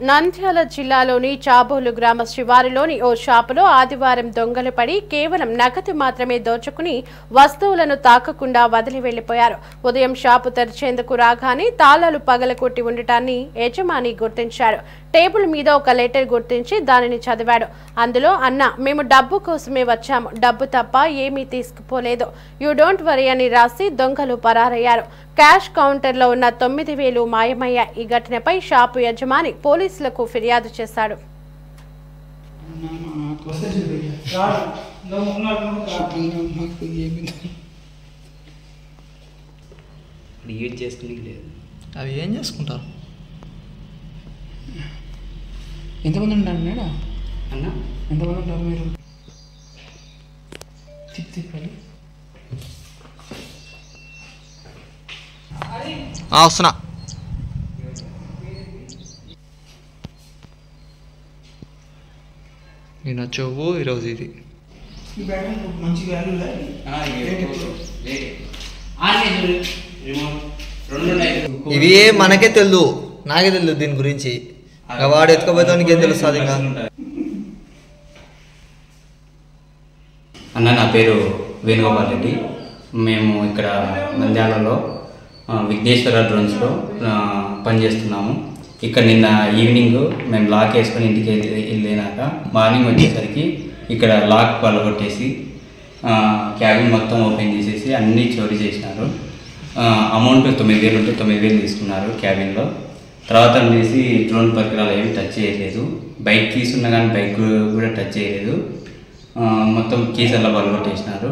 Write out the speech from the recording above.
నంద్యాల జిల్లాలోని చాబోలు గ్రామ శివారులోని ఓ షాపులో ఆదివారం దొంగలు పడి కేవలం నగదు మాత్రమే దోచుకుని వస్తువులను తాకకుండా వదిలి వెళ్లిపోయారు. ఉదయం షాపు తెరిచేందుకు రాగానే తాళాలు పగలకొట్టి ఉండటాన్ని యజమాని గుర్తించారు. టేబుల్ మీద ఒక లెటర్ గుర్తించి దానిని చదివాడు. అందులో అన్న మేము డబ్బు కోసమే వచ్చాము, డబ్బు తప్ప ఏమీ తీసుకుపోలేదు, యూ డోంట్ వరీ అని రాసి దొంగలు పరారయ్యారు. క్యాష్ కౌంటర్లో ఉన్న 9,000 మాయమయ్యాయి. ఈ ఘటనపై షాపు యజమాని పోలీసులకు ఫిర్యాదు చేశాడు. అవి ఏం చేసుకుంటారు? ఎంతమంది ఉంటారు మేడం? అన్న ఎంతమంది ఉంటారు మీరు? తిప్పాలి వస్తున్నా. నేను వచ్చావు ఈరోజు. ఇది మంచి వాల్యూ ఇవి మనకే తెలుసు, నాకే తెలియదు దీని గురించి. వాడు ఎత్తుకోపోతానికి ఏం తెలుస్తుంది ఇంకా? అన్న, నా పేరు వేణుగోపాల్ రెడ్డి. మేము ఇక్కడ నంద్యాలలో విఘ్నేశ్వర డ్రోన్స్లో పనిచేస్తున్నాము. ఇక్కడ నిన్న ఈవినింగ్ మేము లాక్ వేసుకొని ఇంటికి వెళ్ళినాక మార్నింగ్ వచ్చేసరికి ఇక్కడ లాక్ పగలగొట్టేసి క్యాబిన్ మొత్తం ఓపెన్ చేసేసి అన్నీ చోరీ చేసినారు. అమౌంట్ 9,000 ఉంటే 9,000 తీసుకున్నారు క్యాబిన్లో. తర్వాత అనేసి డ్రోన్ పరికరాలు ఏమి టచ్ చేయలేదు. బైక్ కీస్ ఉన్నా కానీ బైక్ కూడా టచ్ చేయలేదు. మొత్తం కీస్ అలా పగలగొట్టేసినారు.